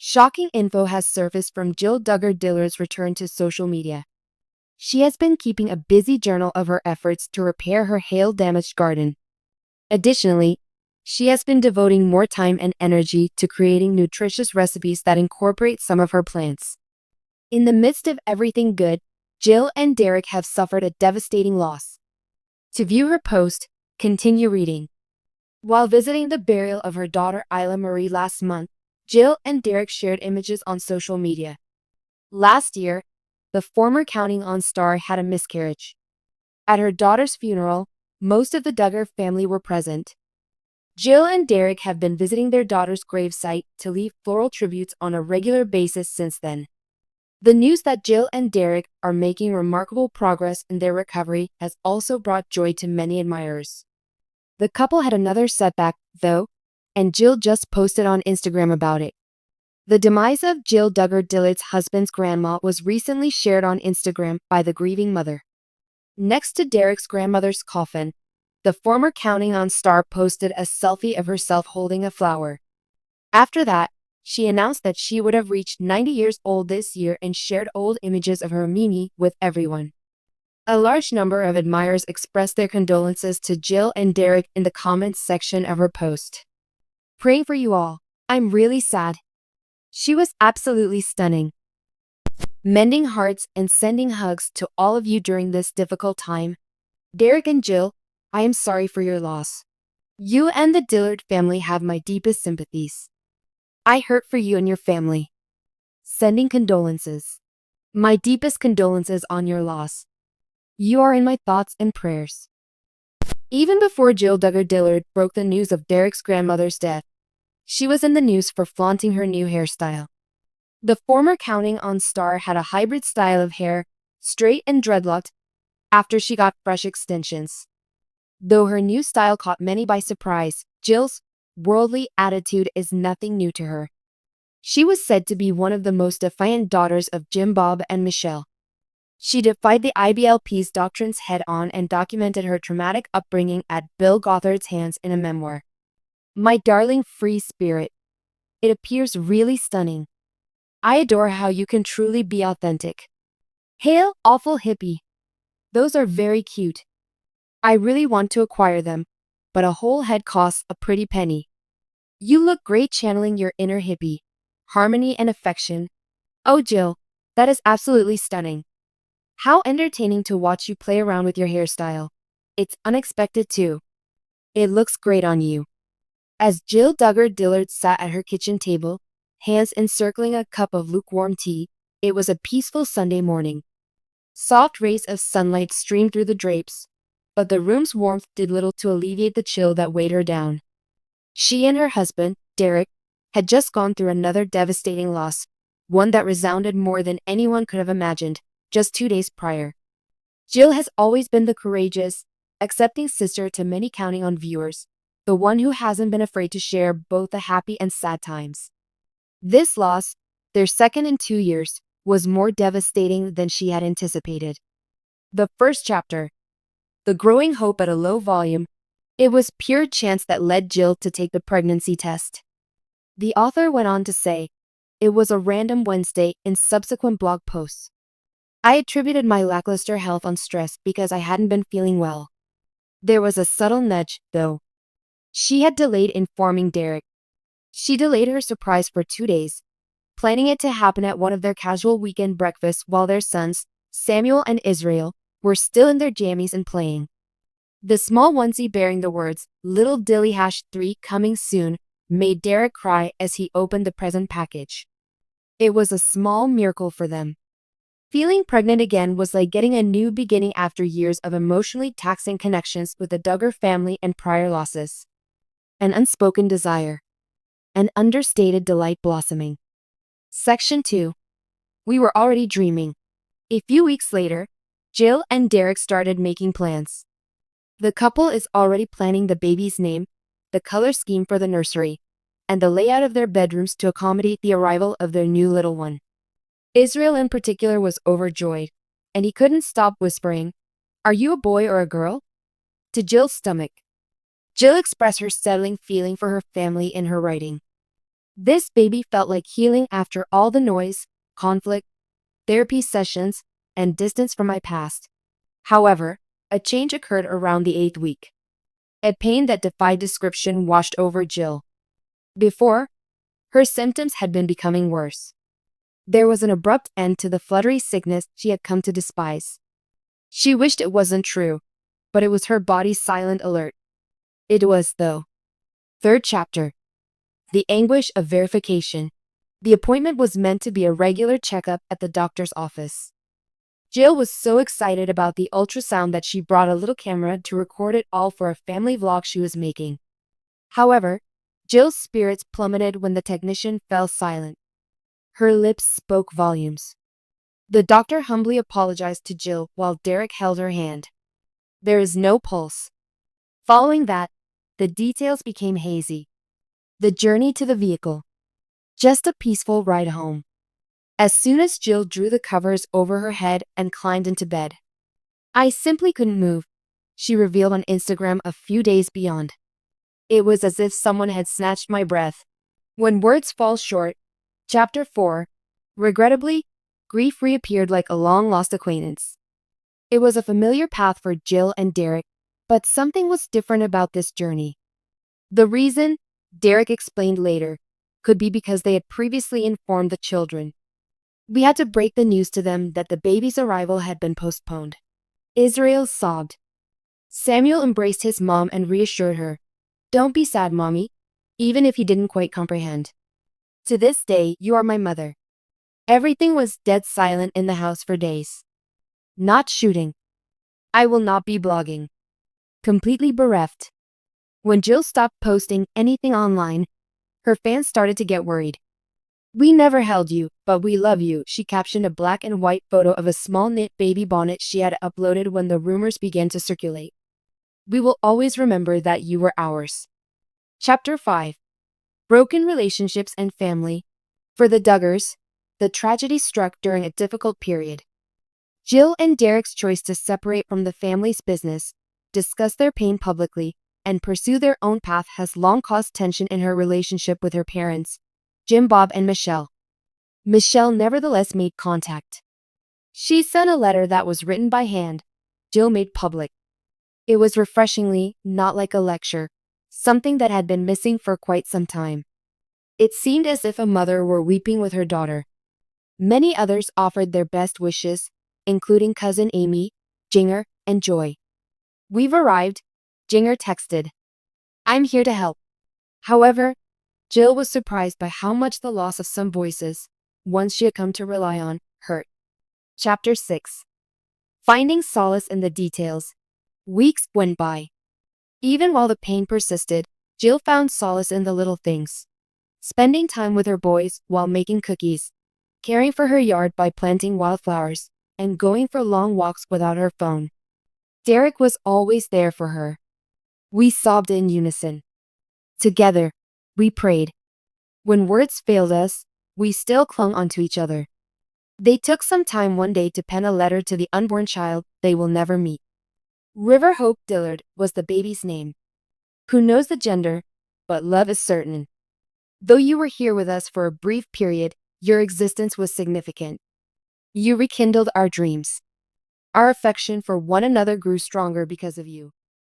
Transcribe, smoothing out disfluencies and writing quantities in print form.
Shocking info has surfaced from Duggar Dillard's return to social media. She has been keeping a busy journal of her efforts to repair her hail-damaged garden. Additionally, she has been devoting more time and energy to creating nutritious recipes that incorporate some of her plants. In the midst of everything good, Jill and Derick have suffered a devastating loss. To view her post, continue reading. While visiting the burial of her daughter Isla Marie last month, Jill and Derick shared images on social media. Last year, the former Counting On star had a miscarriage. At her daughter's funeral, most of the Duggar family were present. Jill and Derick have been visiting their daughter's gravesite to leave floral tributes on a regular basis since then. The news that Jill and Derick are making remarkable progress in their recovery has also brought joy to many admirers. The couple had another setback, though, and Jill just posted on Instagram about it. The demise of Jill Duggar Dillard's husband's grandma was recently shared on Instagram by the grieving mother. Next to Derick's grandmother's coffin, the former Counting On star posted a selfie of herself holding a flower. After that, she announced that she would have reached 90 years old this year and shared old images of her Mimi with everyone. A large number of admirers expressed their condolences to Jill and Derick in the comments section of her post. Praying for you all. I'm really sad. She was absolutely stunning. Mending hearts and sending hugs to all of you during this difficult time. Derick and Jill, I am sorry for your loss. You and the Dillard family have my deepest sympathies. I hurt for you and your family. Sending condolences. My deepest condolences on your loss. You are in my thoughts and prayers. Even before Jill Duggar Dillard broke the news of Derick's grandmother's death, she was in the news for flaunting her new hairstyle. The former Counting On star had a hybrid style of hair, straight and dreadlocked, after she got fresh extensions. Though her new style caught many by surprise, Jill's worldly attitude is nothing new to her. She was said to be one of the most defiant daughters of Jim Bob and Michelle. She defied the IBLP's doctrines head-on and documented her traumatic upbringing at Bill Gothard's hands in a memoir. My darling free spirit. It appears really stunning. I adore how you can truly be authentic. Hail, awful hippie. Those are very cute. I really want to acquire them, but a whole head costs a pretty penny. You look great channeling your inner hippie, harmony and affection. Oh Jill, that is absolutely stunning. How entertaining to watch you play around with your hairstyle. It's unexpected too. It looks great on you. As Jill Duggar Dillard sat at her kitchen table, hands encircling a cup of lukewarm tea, it was a peaceful Sunday morning. Soft rays of sunlight streamed through the drapes, but the room's warmth did little to alleviate the chill that weighed her down. She and her husband, Derick, had just gone through another devastating loss, one that resounded more than anyone could have imagined, just 2 days prior. Jill has always been the courageous, accepting sister to many Counting On viewers, the one who hasn't been afraid to share both the happy and sad times. This loss, their second in 2 years, was more devastating than she had anticipated. The first chapter, The Growing Hope at a Low Volume, it was pure chance that led Jill to take the pregnancy test. The author went on to say, it was a random Wednesday in subsequent blog posts. I attributed my lackluster health on stress because I hadn't been feeling well. There was a subtle nudge, though. She had delayed informing Derick. She delayed her surprise for 2 days, planning it to happen at one of their casual weekend breakfasts while their sons, Samuel and Israel, were still in their jammies and playing. The small onesie bearing the words, Little Dilly #3 coming soon, made Derick cry as he opened the present package. It was a small miracle for them. Feeling pregnant again was like getting a new beginning after years of emotionally taxing connections with the Duggar family and prior losses. An unspoken desire. An understated delight blossoming. Section 2. We were already dreaming. A few weeks later, Jill and Derick started making plans. The couple is already planning the baby's name, the color scheme for the nursery, and the layout of their bedrooms to accommodate the arrival of their new little one. Israel in particular was overjoyed, and he couldn't stop whispering, "Are you a boy or a girl?" to Jill's stomach. Jill expressed her settling feeling for her family in her writing. This baby felt like healing after all the noise, conflict, therapy sessions, and distance from my past. However, a change occurred around the 8th week. A pain that defied description washed over Jill. Before, her symptoms had been becoming worse. There was an abrupt end to the fluttery sickness she had come to despise. She wished it wasn't true, but it was her body's silent alert. It was, though. 3rd chapter. The anguish of verification. The appointment was meant to be a regular checkup at the doctor's office. Jill was so excited about the ultrasound that she brought a little camera to record it all for a family vlog she was making. However, Jill's spirits plummeted when the technician fell silent. Her lips spoke volumes. The doctor humbly apologized to Jill while Derick held her hand. There is no pulse. Following that, the details became hazy. The journey to the vehicle. Just a peaceful ride home. As soon as Jill drew the covers over her head and climbed into bed. I simply couldn't move, she revealed on Instagram a few days beyond. It was as if someone had snatched my breath. When words fall short, Chapter 4. Regrettably, grief reappeared like a long-lost acquaintance. It was a familiar path for Jill and Derick, but something was different about this journey. The reason, Derick explained later, could be because they had previously informed the children. We had to break the news to them that the baby's arrival had been postponed. Israel sobbed. Samuel embraced his mom and reassured her. Don't be sad, Mommy, even if he didn't quite comprehend. To this day, you are my mother. Everything was dead silent in the house for days. Not shooting. I will not be blogging. Completely bereft. When Jill stopped posting anything online, her fans started to get worried. We never held you, but we love you, she captioned a black and white photo of a small knit baby bonnet she had uploaded when the rumors began to circulate. We will always remember that you were ours. Chapter 5. Broken relationships and family. For the Duggars, the tragedy struck during a difficult period. Jill and Derick's choice to separate from the family's business, discuss their pain publicly, and pursue their own path has long caused tension in her relationship with her parents, Jim, Bob, and Michelle. Michelle nevertheless made contact. She sent a letter that was written by hand, Jill made public. It was refreshingly not like a lecture, something that had been missing for quite some time. It seemed as if a mother were weeping with her daughter. Many others offered their best wishes, including cousin Amy, Jinger, and Joy. We've arrived, Jinger texted. I'm here to help. However, Jill was surprised by how much the loss of some voices, ones she had come to rely on, hurt. Chapter 6. Finding solace in the details. Weeks went by. Even while the pain persisted, Jill found solace in the little things. Spending time with her boys while making cookies, caring for her yard by planting wildflowers, and going for long walks without her phone. Derick was always there for her. We sobbed in unison. Together, we prayed. When words failed us, we still clung onto each other. They took some time one day to pen a letter to the unborn child they will never meet. River Hope Dillard was the baby's name. Who knows the gender, but love is certain. Though you were here with us for a brief period, your existence was significant. You rekindled our dreams. Our affection for one another grew stronger because of you.